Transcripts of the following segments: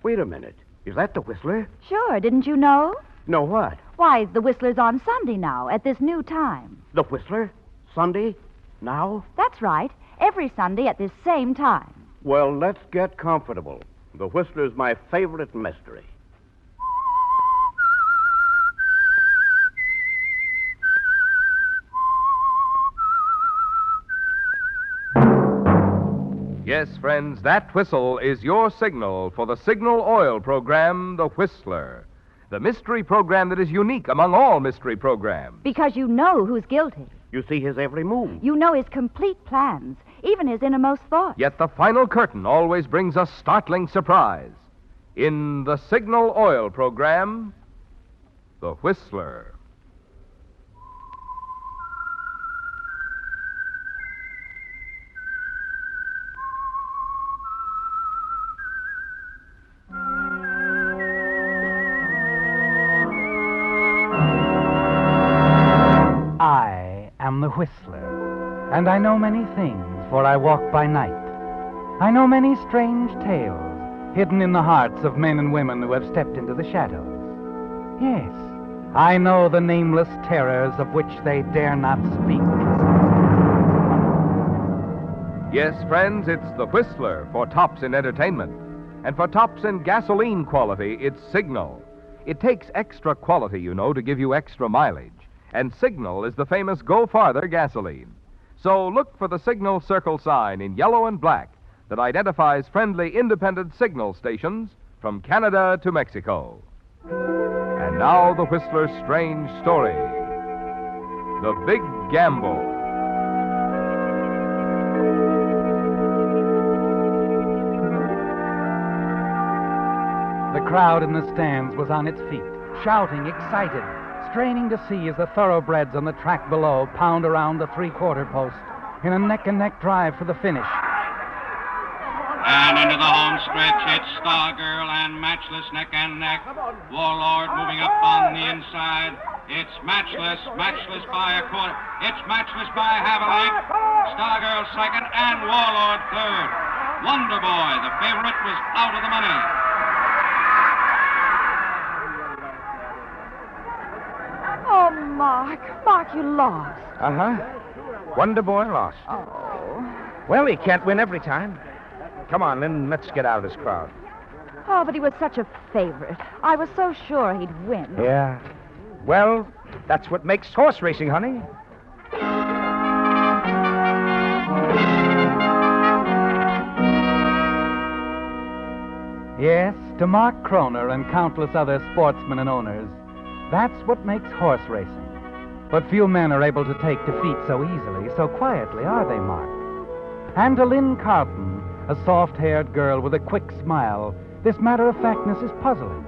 Wait a minute. Is that the Whistler? Sure, didn't you know? No, what? Why, the Whistler's on Sunday now, at this new time. The Whistler? Sunday? Now? That's right. Every Sunday at this same time. Well, let's get comfortable. The Whistler's my favorite mystery. Yes, friends, that whistle is your signal for the signal oil program, The Whistler. The mystery program that is unique among all mystery programs. Because you know who's guilty. You see his every move. You know his complete plans, even his innermost thoughts. Yet the final curtain always brings a startling surprise. In the signal oil program, The Whistler. I am the Whistler, and I know many things, for I walk by night. I know many strange tales, hidden in the hearts of men and women who have stepped into the shadows. Yes, I know the nameless terrors of which they dare not speak. Yes, friends, it's The Whistler for tops in entertainment. And for tops in gasoline quality, it's Signal. It takes extra quality, you know, to give you extra mileage. And Signal is the famous Go Farther gasoline. So look for the Signal circle sign in yellow and black that identifies friendly independent signal stations from Canada to Mexico. And now the Whistler's strange story. The Big Gamble. The crowd in the stands was on its feet, shouting, excited, straining to see as the thoroughbreds on the track below pound around the three-quarter post in a neck-and-neck drive for the finish. And into the home stretch, it's Stargirl and Matchless neck and neck. Warlord moving up on the inside. It's Matchless by a quarter. It's Matchless by half a length. Stargirl second and Warlord third. Wonder Boy, the favorite, was out of the money. Oh, Mark, you lost. Uh-huh. Wonder Boy lost. Oh. Well, he can't win every time. Come on, Lynn, let's get out of this crowd. Oh, but he was such a favorite. I was so sure he'd win. Yeah. Well, that's what makes horse racing, honey. Yes, to Mark Kroner and countless other sportsmen and owners, that's what makes horse racing. But few men are able to take defeat so easily, so quietly, are they, Mark? And to Lynn Carlton, a soft-haired girl with a quick smile, this matter-of-factness is puzzling.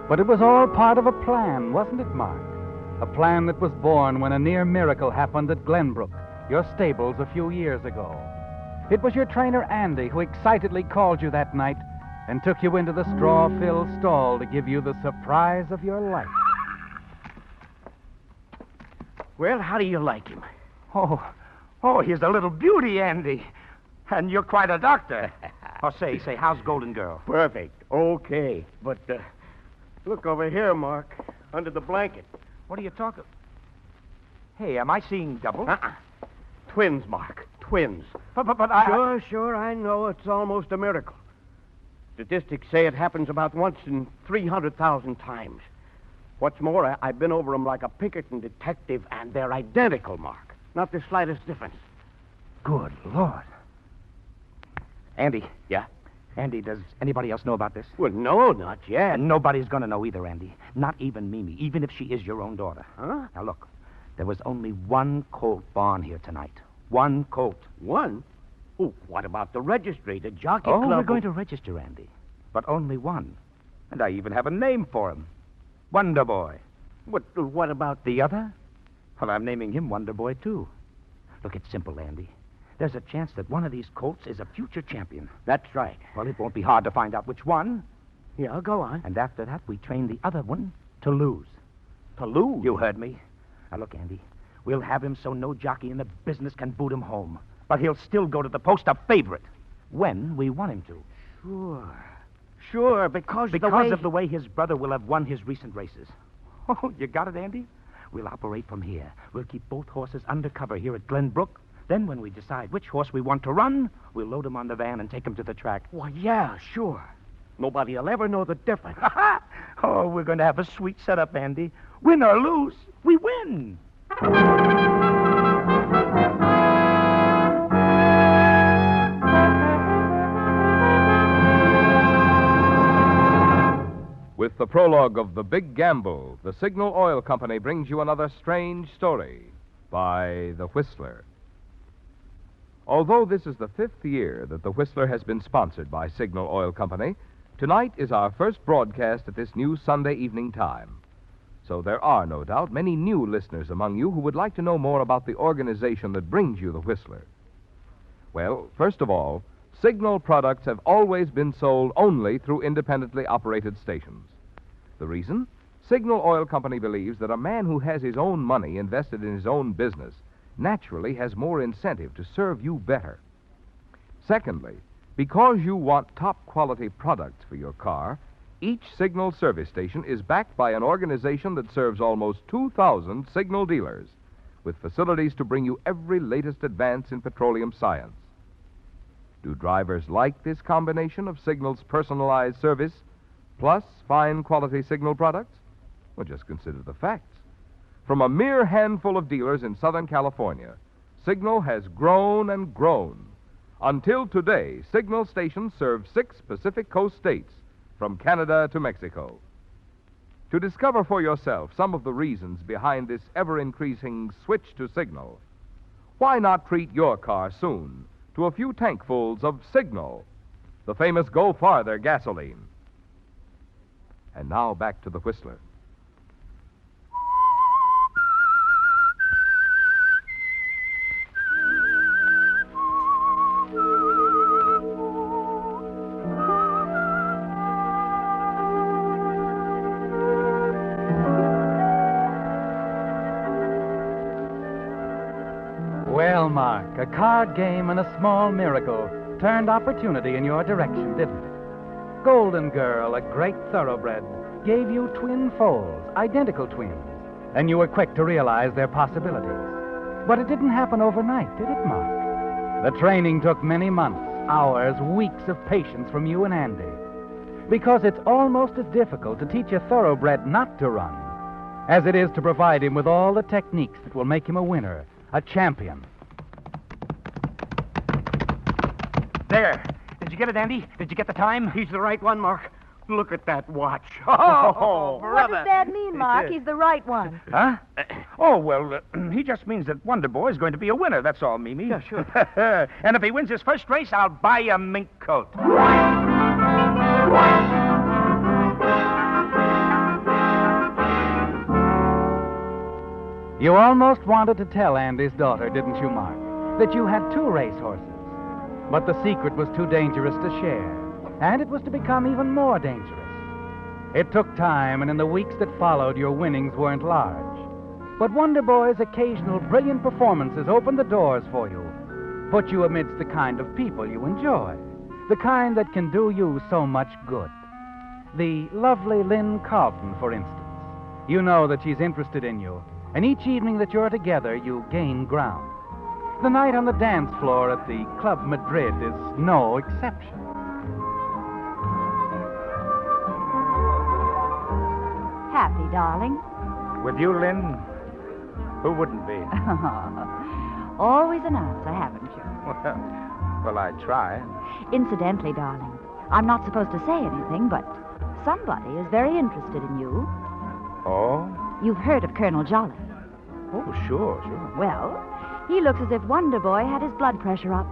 But it was all part of a plan, wasn't it, Mark? A plan that was born when a near miracle happened at Glenbrook, your stables, a few years ago. It was your trainer, Andy, who excitedly called you that night and took you into the straw-filled stall to give you the surprise of your life. Well, how do you like him? Oh, he's a little beauty, Andy. And you're quite a doctor. Oh, say, how's Golden Girl? Perfect. Okay. But, look over here, Mark. Under the blanket. What are you talking? Hey, am I seeing double? Twins, Mark. Twins. But I... Sure, I know it's almost a miracle. Statistics say it happens about once in 300,000 times. What's more, I've been over them like a Pinkerton detective, and they're identical, Mark. Not the slightest difference. Good Lord. Andy. Yeah? Andy, does anybody else know about this? Well, no, not yet. And nobody's going to know either, Andy. Not even Mimi, even if she is your own daughter. Huh? Now, look, there was only one colt born here tonight. One colt. One? Oh, what about the registry, the jockey Oh, club? we're going to register, Andy. But only one. And I even have a name for him. Wonder Boy. What about the other? Well, I'm naming him Wonder Boy, too. Look, it's simple, Andy. There's a chance that one of these colts is a future champion. That's right. Well, it won't be hard to find out which one. Yeah, go on. And after that, we train the other one to lose. To lose? You heard me. Now, look, Andy, we'll have him so no jockey in the business can boot him home. But he'll still go to the post of favorite when we want him to. Sure, because of the way his brother will have won his recent races. Oh, you got it, Andy? We'll operate from here. We'll keep both horses under cover here at Glenbrook. Then when we decide which horse we want to run, we'll load him on the van and take him to the track. Why, yeah, sure. Nobody'll ever know the difference. Oh, we're going to have a sweet setup, Andy. Win or lose, we win. With the prologue of The Big Gamble, the Signal Oil Company brings you another strange story by The Whistler. Although this is the 5th year that The Whistler has been sponsored by Signal Oil Company, tonight is our first broadcast at this new Sunday evening time. So there are, no doubt, many new listeners among you who would like to know more about the organization that brings you The Whistler. Well, first of all, Signal products have always been sold only through independently operated stations. The reason? Signal Oil Company believes that a man who has his own money invested in his own business naturally has more incentive to serve you better. Secondly, because you want top-quality products for your car, each Signal service station is backed by an organization that serves almost 2,000 Signal dealers, with facilities to bring you every latest advance in petroleum science. Do drivers like this combination of Signal's personalized service plus fine quality Signal products? Well, just consider the facts. From a mere handful of dealers in Southern California, Signal has grown and grown. Until today, Signal stations serve 6 Pacific Coast states, from Canada to Mexico. To discover for yourself some of the reasons behind this ever-increasing switch to Signal, why not treat your car soon to a few tankfuls of Signal, the famous Go Farther gasoline? And now back to the Whistler. Well, Mark, a card game and a small miracle turned opportunity in your direction, didn't it? Golden Girl, a great thoroughbred, gave you twin foals, identical twins, and you were quick to realize their possibilities. But it didn't happen overnight, did it, Mark? The training took many months, hours, weeks of patience from you and Andy. Because it's almost as difficult to teach a thoroughbred not to run as it is to provide him with all the techniques that will make him a winner, a champion. There. Did you get it, Andy? Did you get the time? He's the right one, Mark. Look at that watch. Oh, what does that mean, Mark? He's the right one. Huh? He just means that Wonder Boy is going to be a winner. That's all, Mimi. Yeah, sure. And if he wins his first race, I'll buy a mink coat. You almost wanted to tell Andy's daughter, didn't you, Mark, that you had 2 racehorses. But the secret was too dangerous to share, and it was to become even more dangerous. It took time, and in the weeks that followed, your winnings weren't large. But Wonder Boy's occasional brilliant performances opened the doors for you, put you amidst the kind of people you enjoy, the kind that can do you so much good. The lovely Lynn Carlton, for instance. You know that she's interested in you, and each evening that you're together, you gain ground. The night on the dance floor at the Club Madrid is no exception. Happy, darling. With you, Lynn, who wouldn't be? Always an answer, haven't you? Well, I try. Incidentally, darling, I'm not supposed to say anything, but somebody is very interested in you. Oh? You've heard of Colonel Jolly. Oh, sure. Well, he looks as if Wonder Boy had his blood pressure up.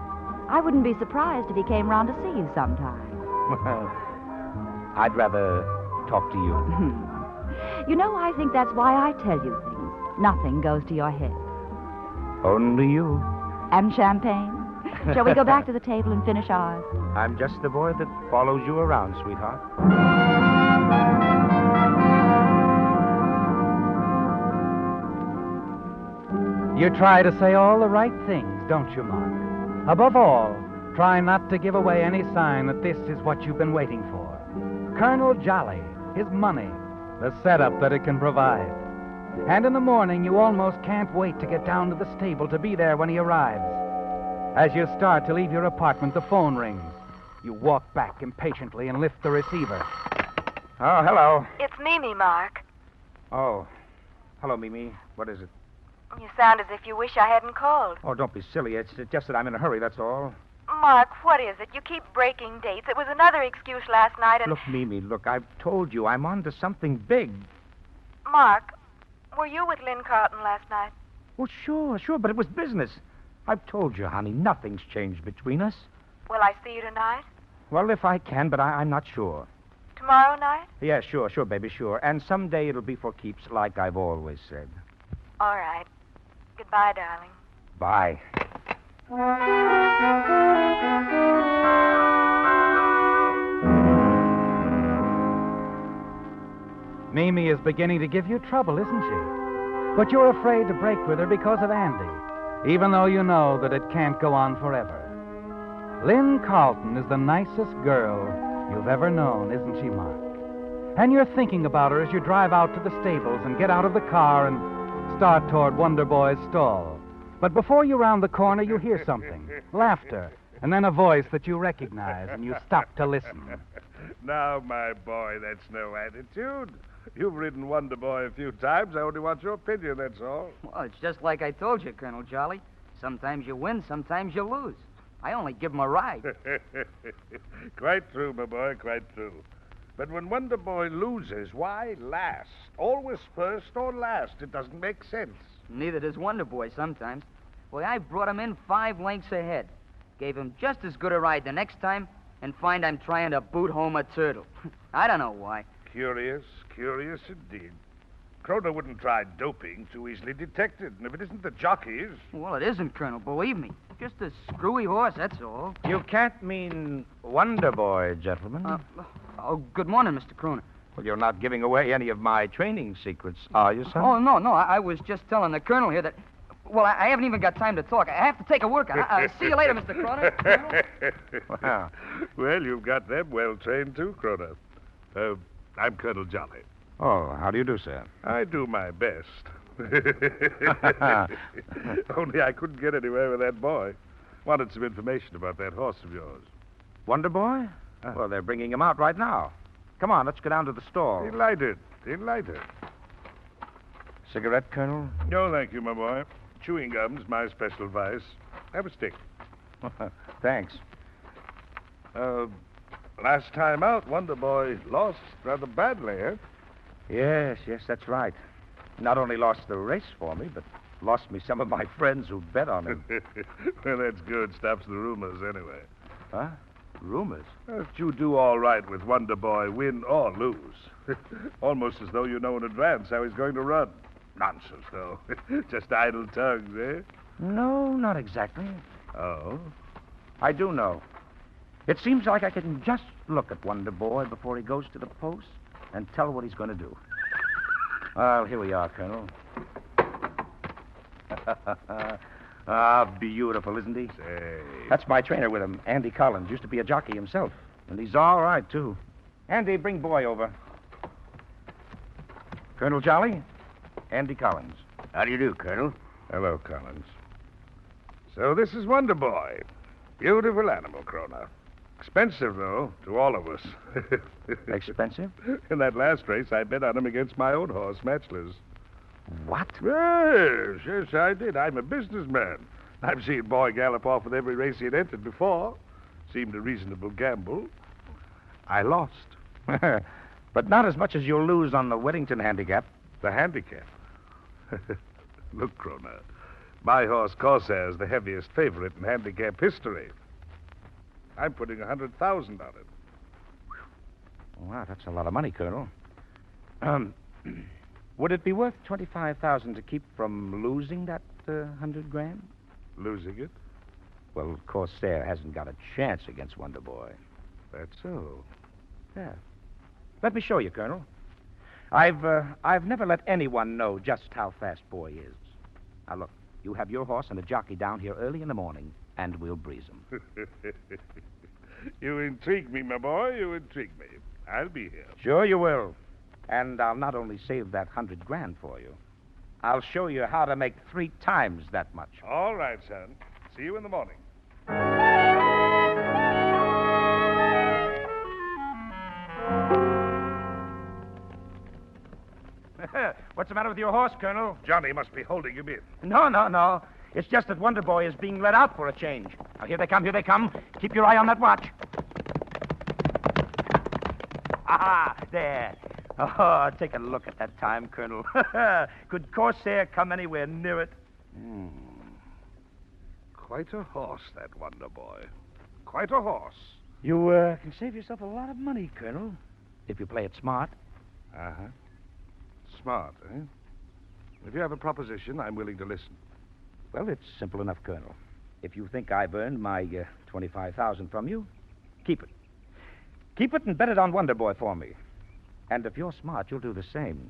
I wouldn't be surprised if he came round to see you sometime. Well, I'd rather talk to you. You know, I think that's why I tell you things. Nothing goes to your head. Only you. And champagne? Shall we go back to the table and finish ours? I'm just the boy that follows you around, sweetheart. You try to say all the right things, don't you, Mark? Above all, Try not to give away any sign that this is what you've been waiting for. Colonel Jolly, his money, the setup that it can provide. And in the morning, you almost can't wait to get down to the stable to be there when he arrives. As you start to leave your apartment, the phone rings. You walk back impatiently and lift the receiver. Oh, hello. It's Mimi, Mark. Oh, hello, Mimi. What is it? You sound as if you wish I hadn't called. Oh, don't be silly. It's just that I'm in a hurry, that's all. Mark, what is it? You keep breaking dates. It was another excuse last night and... Look, Mimi, look, I've told you I'm on to something big. Mark, were you with Lynn Carlton last night? Well, sure, but it was business. I've told you, honey, nothing's changed between us. Will I see you tonight? Well, if I can, but I'm not sure. Tomorrow night? Yeah, sure, baby, sure. And someday it'll be for keeps, like I've always said. All right. Goodbye, darling. Bye. Mimi is beginning to give you trouble, isn't she? But you're afraid to break with her because of Andy, even though you know that it can't go on forever. Lynn Carlton is the nicest girl you've ever known, isn't she, Mark? And you're thinking about her as you drive out to the stables and get out of the car and start toward Wonder Boy's stall. But before you round the corner, you hear something. Laughter. And then a voice that you recognize, and you stop to listen. Now, my boy, that's no attitude. You've ridden Wonder Boy a few times. I only want your opinion, that's all. Well, it's just like I told you, Colonel Jolly. Sometimes you win, sometimes you lose. I only give him a ride. Quite true, my boy, quite true. But when Wonder Boy loses, why last? Always first or last. It doesn't make sense. Neither does Wonder Boy sometimes. Well, I brought him in 5 lengths ahead. Gave him just as good a ride the next time, and find I'm trying to boot home a turtle. I don't know why. Curious indeed. Croner wouldn't try doping, too easily detected. And if it isn't the jockeys... Well, it isn't, Colonel, believe me. Just a screwy horse, that's all. You can't mean Wonder Boy, gentlemen. Good morning, Mr. Croner. Well, you're not giving away any of my training secrets, are you, son? Oh, no. I was just telling the Colonel here that... Well, I haven't even got time to talk. I have to take a workout. See you later, Mr. Croner. Well, you've got them well trained, too, Croner. I'm Colonel Jolly. Oh, how do you do, sir? I do my best. Only I couldn't get anywhere with that boy. Wanted some information about that horse of yours. Wonder Boy? Well, they're bringing him out right now. Come on, let's go down to the stall. Delighted. Cigarette, Colonel? No, thank you, my boy. Chewing gum's my special vice. Have a stick. Thanks. Last time out, Wonder Boy lost rather badly, eh? Yes, that's right. Not only lost the race for me, but lost me some of my friends who bet on him. Well, that's good. Stops the rumors, anyway. Huh? Rumors? If you do all right with Wonder Boy, win or lose. Almost as though you know in advance how he's going to run. Nonsense, though. Just idle tongues, eh? No, not exactly. Oh? I do know. It seems like I can just look at Wonder Boy before he goes to the post and tell what he's going to do. Well, here we are, Colonel. Beautiful, isn't he? Say. That's my trainer with him, Andy Collins. Used to be a jockey himself. And he's all right, too. Andy, bring Boy over. Colonel Jolly, Andy Collins. How do you do, Colonel? Hello, Collins. So this is Wonder Boy. Beautiful animal, Croner. Expensive, though, to all of us. Expensive? In that last race, I bet on him against my own horse, Matchless. What? Yes, I did. I'm a businessman. I've seen Boy gallop off with every race he'd entered before. Seemed a reasonable gamble. I lost. But not as much as you'll lose on the Weddington handicap. The handicap? Look, Croner. My horse Corsair's the heaviest favorite in handicap history. I'm putting 100,000 on it. Wow, that's a lot of money, Colonel. Would it be worth 25,000 to keep from losing that 100 grand? Losing it? Well, Corsair hasn't got a chance against Wonder Boy. That's so. Yeah. Let me show you, Colonel. I've never let anyone know just how fast Boy is. Now, look, you have your horse and a jockey down here early in the morning, and we'll breeze 'em. You intrigue me, my boy. You intrigue me. I'll be here. Sure you will. And I'll not only save that $100,000 for you, I'll show you how to make 3 times that much. All right, son. See you in the morning. What's the matter with your horse, Colonel? Johnny must be holding him in. No. It's just that Wonder Boy is being let out for a change. Now, here they come. Keep your eye on that watch. Ah, there. Oh, take a look at that time, Colonel. Could Corsair come anywhere near it? Quite a horse, that Wonder Boy. Quite a horse. You can save yourself a lot of money, Colonel, if you play it smart. Uh-huh. Smart, eh? If you have a proposition, I'm willing to listen. Well, it's simple enough, Colonel. If you think I've earned my $25,000 from you, keep it. Keep it and bet it on Wonder Boy for me. And if you're smart, you'll do the same.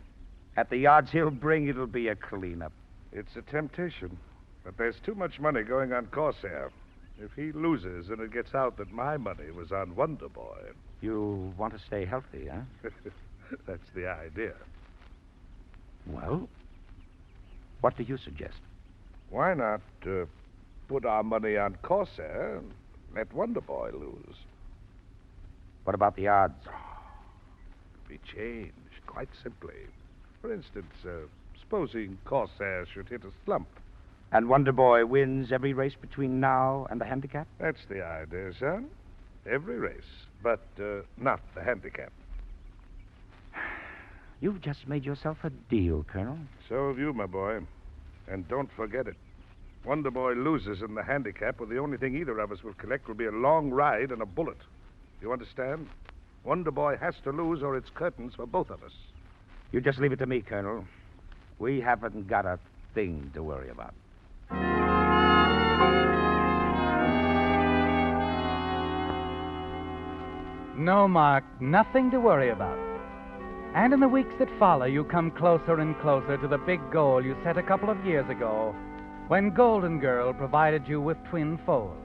At the odds he'll bring, it'll be a cleanup. It's a temptation, but there's too much money going on Corsair. If he loses and it gets out that my money was on Wonder Boy... You want to stay healthy, huh? That's the idea. Well, what do you suggest? Why not put our money on Corsair and let Wonder Boy lose? What about the odds? Be changed, quite simply. For instance, supposing Corsair should hit a slump. And Wonder Boy wins every race between now and the handicap? That's the idea, son. Every race, but not the handicap. You've just made yourself a deal, Colonel. So have you, my boy. And don't forget it. Wonder Boy loses in the handicap, well, the only thing either of us will collect will be a long ride and a bullet. You understand? Wonder Boy has to lose or it's curtains for both of us. You just leave it to me, Colonel. We haven't got a thing to worry about. No, Mark, nothing to worry about. And in the weeks that follow, you come closer and closer to the big goal you set a couple of years ago when Golden Girl provided you with twin foals.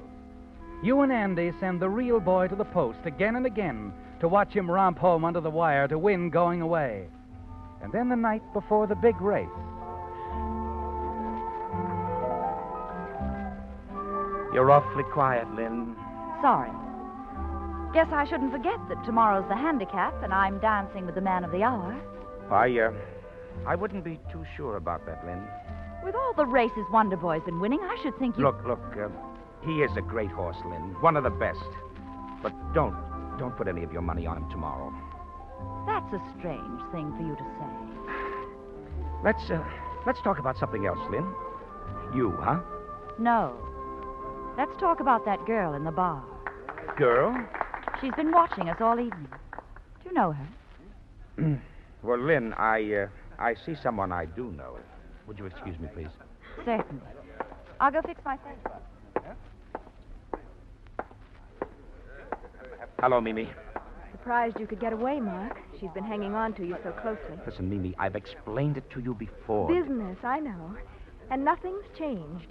You and Andy send the real boy to the post again and again to watch him romp home under the wire to win going away. And then the night before the big race. You're awfully quiet, Lynn. Sorry. Guess I shouldn't forget that tomorrow's the handicap and I'm dancing with the man of the hour. I wouldn't be too sure about that, Lynn. With all the races Wonder Boy's been winning, I should think you... Look, he is a great horse, Lynn. One of the best. But don't put any of your money on him tomorrow. That's a strange thing for you to say. Let's talk about something else, Lynn. You, huh? No. Let's talk about that girl in the bar. Girl? She's been watching us all evening. Do you know her? Well, Lynn, I see someone I do know. Would you excuse me, please? Certainly. I'll go fix my face. Hello, Mimi. Surprised you could get away, Mark. She's been hanging on to you so closely. Listen, Mimi, I've explained it to you before. Business, I know. And nothing's changed.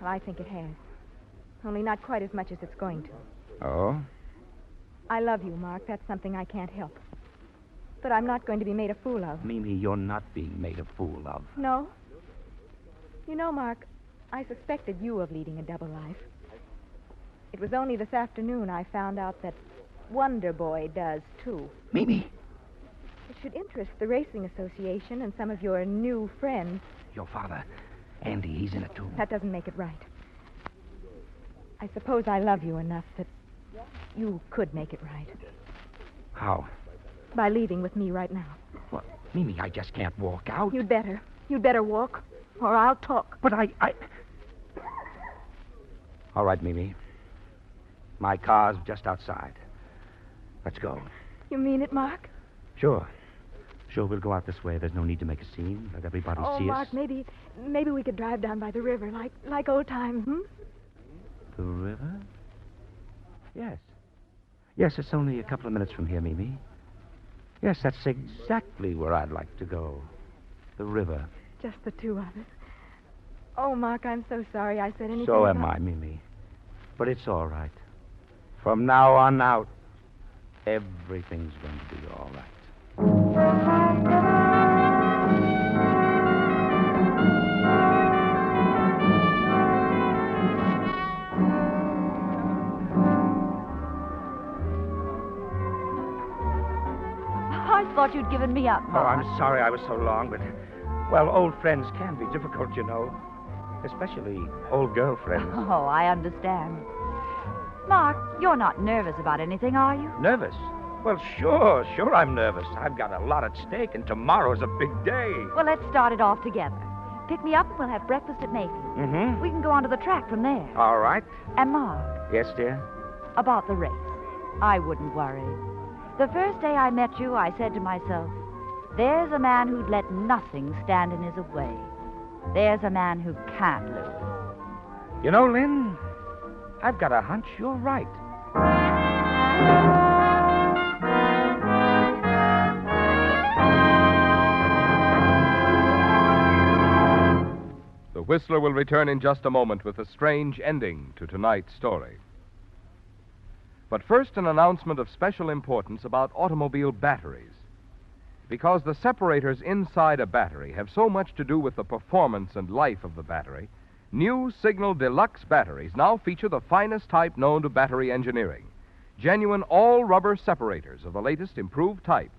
Well, I think it has. Only not quite as much as it's going to. Oh? I love you, Mark. That's something I can't help. But I'm not going to be made a fool of. Mimi, you're not being made a fool of. No? You know, Mark, I suspected you of leading a double life. It was only this afternoon I found out that Wonder Boy does, too. Mimi! It should interest the Racing Association and some of your new friends. Your father, Andy, he's in it, too. That doesn't make it right. I suppose I love you enough that you could make it right. How? By leaving with me right now. Well, Mimi, I just can't walk out. You'd better. You'd better walk, or I'll talk. But I... All right, Mimi. My car's just outside. Let's go. You mean it, Mark? Sure. Sure, we'll go out this way. There's no need to make a scene. Let everybody see Mark, us. maybe we could drive down by the river like old times, The river? Yes. Yes, it's only a couple of minutes from here, Mimi. Yes, that's exactly where I'd like to go. The river. Just the two of us. Oh, Mark, I'm so sorry I said anything. So am I, Mimi. But it's all right. From now on out, everything's going to be all right. I thought you'd given me up, Oh, Mark. I'm sorry I was so long, but, well, old friends can be difficult, you know. Especially old girlfriends. Oh, I understand. Mark, you're not nervous about anything, are you? Nervous? Well, sure I'm nervous. I've got a lot at stake, and tomorrow's a big day. Well, let's start it off together. Pick me up and we'll have breakfast at Mayfield. Mm-hmm. We can go onto the track from there. All right. And Mark, Yes, dear? about the race. I wouldn't worry. The first day I met you, I said to myself, there's a man who'd let nothing stand in his way. There's a man who can't lose. You know, Lynn, I've got a hunch you're right. The Whistler will return in just a moment with a strange ending to tonight's story. But first, an announcement of special importance about automobile batteries. Because the separators inside a battery have so much to do with the performance and life of the battery, new Signal Deluxe batteries now feature the finest type known to battery engineering. Genuine all-rubber separators of the latest improved type.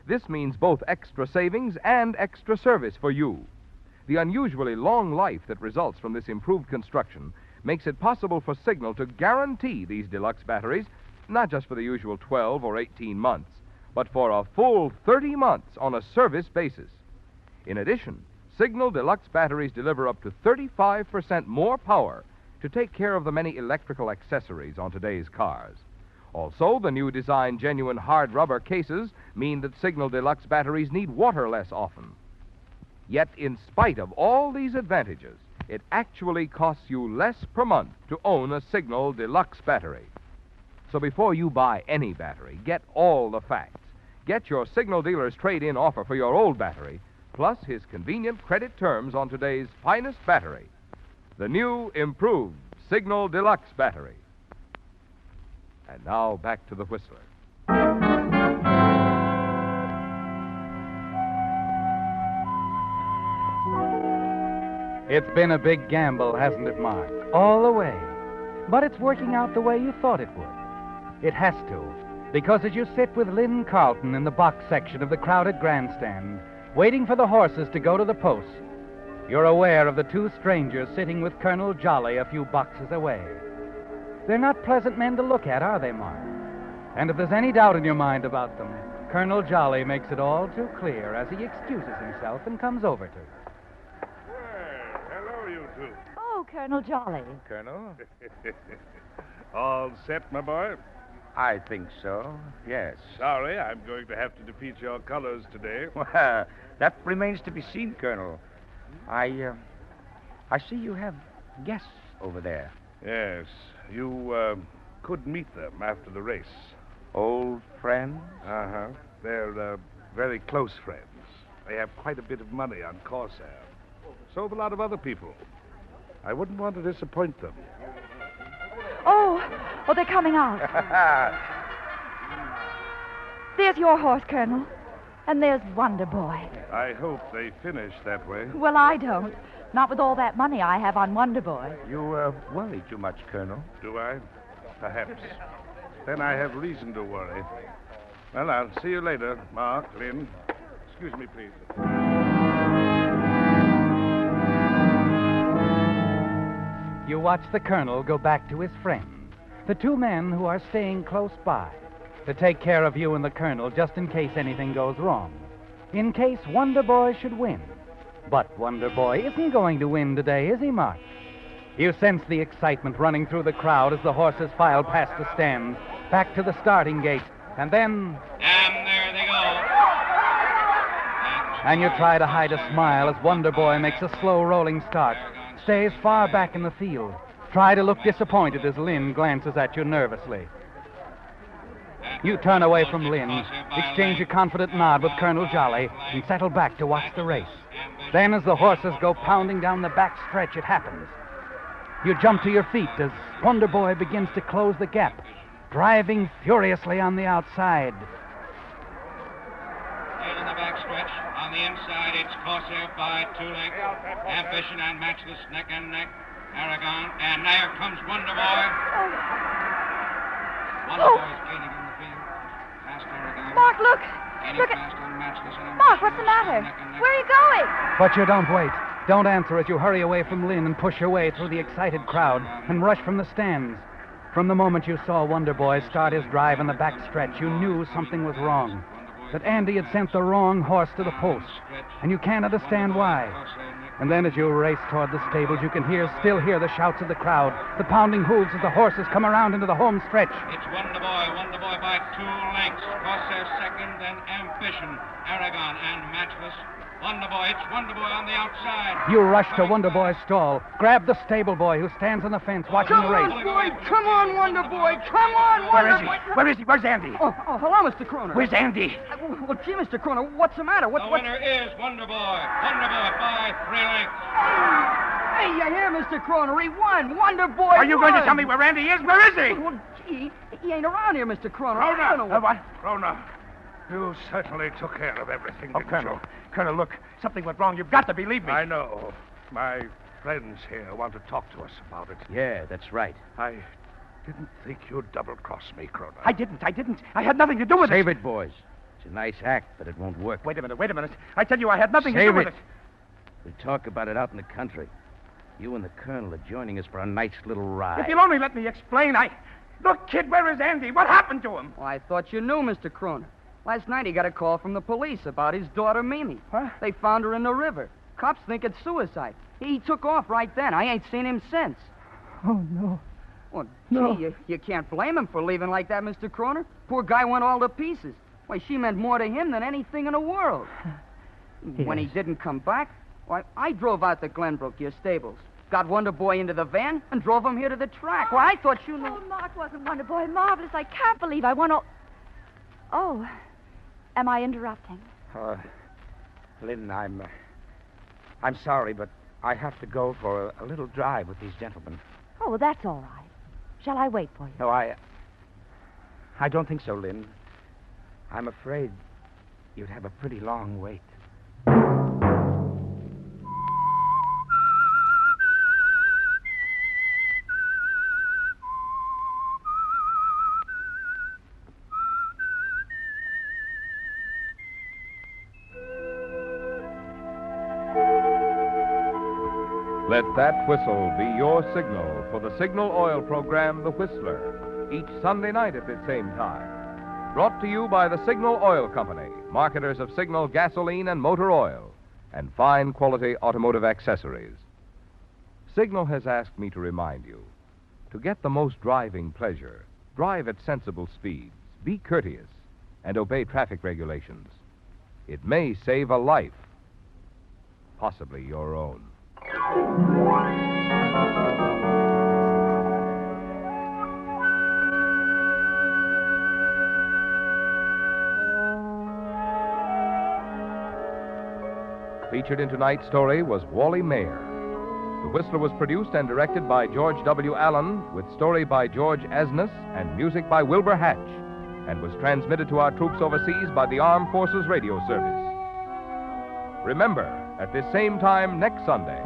This means both extra savings and extra service for you. The unusually long life that results from this improved construction makes it possible for Signal to guarantee these deluxe batteries, not just for the usual 12 or 18 months, but for a full 30 months on a service basis. In addition, Signal Deluxe batteries deliver up to 35% more power to take care of the many electrical accessories on today's cars. Also, the new design genuine hard rubber cases mean that Signal Deluxe batteries need water less often. Yet, in spite of all these advantages, it actually costs you less per month to own a Signal Deluxe battery. So before you buy any battery, get all the facts. Get your Signal dealer's trade-in offer for your old battery, plus his convenient credit terms on today's finest battery, the new, improved Signal Deluxe battery. And now, back to the Whistler. It's been a big gamble, hasn't it, Mark? All the way. But it's working out the way you thought it would. It has to, because as you sit with Lynn Carlton in the box section of the crowded grandstand, waiting for the horses to go to the post, you're aware of the two strangers sitting with Colonel Jolly a few boxes away. They're not pleasant men to look at, are they, Mark? And if there's any doubt in your mind about them, Colonel Jolly makes it all too clear as he excuses himself and comes over to you. Well, hello, you two. Oh, Colonel Jolly. Colonel? All set, my boy? I think so, yes. Sorry, I'm going to have to defeat your colors today. Well, that remains to be seen, Colonel. I see you have guests over there. Yes, you could meet them after the race. Old friends? Uh-huh. They're very close friends. They have quite a bit of money on Corsair. So have a lot of other people. I wouldn't want to disappoint them. Oh, they're coming out. There's your horse, Colonel. And there's Wonder Boy. I hope they finish that way. Well, I don't. Not with all that money I have on Wonder Boy. You worry too much, Colonel. Do I? Perhaps. Then I have reason to worry. Well, I'll see you later, Mark, Lynn. Excuse me, please. You watch the Colonel go back to his friends, the two men who are staying close by to take care of you and the Colonel just in case anything goes wrong, in case Wonder Boy should win. But Wonder Boy isn't going to win today, is he, Mark? You sense the excitement running through the crowd as the horses file past the stands, back to the starting gate, and then... And there they go. And you try to hide a smile as Wonder Boy makes a slow rolling start, stays far back in the field. Try to look disappointed as Lynn glances at you nervously. You turn away from Lynn, exchange a confident nod with Colonel Jolly, and settle back to watch the race. Then, as the horses go pounding down the back stretch, it happens. You jump to your feet as Wonder Boy begins to close the gap, driving furiously on the outside. In the back stretch, on the inside, it's Corsair by 2 lengths. Ambition and Matchless neck and neck. Aragon, and there comes Wonder Boy. Wonder Boy's gaining in the field. Past Aragon. Mark, look! Gaining Look fast on Matchless and Mark, what's the matter? neck and neck. Where are you going? But you don't wait. Don't answer as you hurry away from Lynn and push your way through the excited crowd and rush from the stands. From the moment you saw Wonder Boy start his drive in the back stretch, you knew something was wrong. That Andy had sent the wrong horse to the post, and you can't understand why. And then as you race toward the stables, you can still hear the shouts of the crowd, the pounding hooves as the horses come around into the home stretch. It's Wonder Boy by 2 lengths. Corsair second, then Ambition, Aragon, and Matchless. It's Wonder Boy on the outside. You rush to Wonder Boy's stall, grab the stable boy who stands on the fence watching the race. Boy, come on, Wonder Boy, come on, Wonder Boy. Where is he? Where's Andy? Oh, hello, Mr. Kroner. Where's Andy? Well, gee, Mr. Kroner, what's the matter? The winner is Wonder Boy. Wonder Boy by 3 lengths. Hey, you hear, Mr. Kroner? He won. Wonder Boy Are you going to tell me where Andy is? Where is he? Well, gee, he ain't around here, Mr. Kroner. What? Rona, you certainly took care of everything, Oh, didn't Colonel. you? Colonel, look. Something went wrong. You've got to believe me. I know. My friends here want to talk to us about it. Yeah, that's right. I didn't think you'd double-cross me, Crona. I didn't. I had nothing to do with Save it, boys. It's a nice act, but it won't work. Wait a minute. I tell you, I had nothing to Save do with it. it. We'll talk about it out in the country. You and the Colonel are joining us for a nice little ride. If you'll only let me explain, Look, kid, where is Andy? What happened to him? Well, I thought you knew, Mr. Kroner. Last night he got a call from the police about his daughter, Mimi. What? They found her in the river. Cops think it's suicide. He took off right then. I ain't seen him since. Oh, no. Well, No. gee, you can't blame him for leaving like that, Mr. Kroner. Poor guy went all to pieces. Why, she meant more to him than anything in the world. When he Yes. didn't come back, why, I drove out to Glenbrook, your stables. Got Wonder Boy into the van and drove him here to the track. Well, I thought you knew... Oh, Mark wasn't Wonder Boy. Marvelous. I can't believe I won all... Oh, am I interrupting? Lynn, I'm sorry, but I have to go for a little drive with these gentlemen. Oh, well, that's all right. Shall I wait for you? No, I don't think so, Lynn. I'm afraid you'd have a pretty long wait. Let that whistle be your signal for the Signal Oil program, The Whistler, each Sunday night at this same time. Brought to you by the Signal Oil Company, marketers of Signal gasoline and motor oil, and fine quality automotive accessories. Signal has asked me to remind you, to get the most driving pleasure, drive at sensible speeds, be courteous, and obey traffic regulations. It may save a life, possibly your own. Featured in tonight's story was Wally Mayer. The Whistler was produced and directed by George W. Allen, with story by George Asness and music by Wilbur Hatch, and was transmitted to our troops overseas by the Armed Forces Radio Service. Remember, at this same time next Sunday,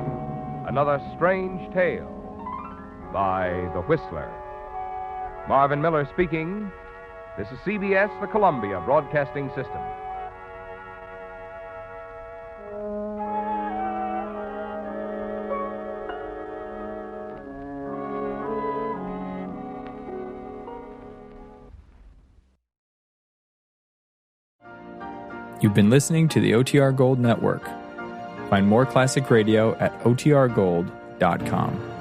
another strange tale by The Whistler. Marvin Miller speaking. This is CBS, the Columbia Broadcasting System. You've been listening to the OTR Gold Network. Find more classic radio at otrgold.com.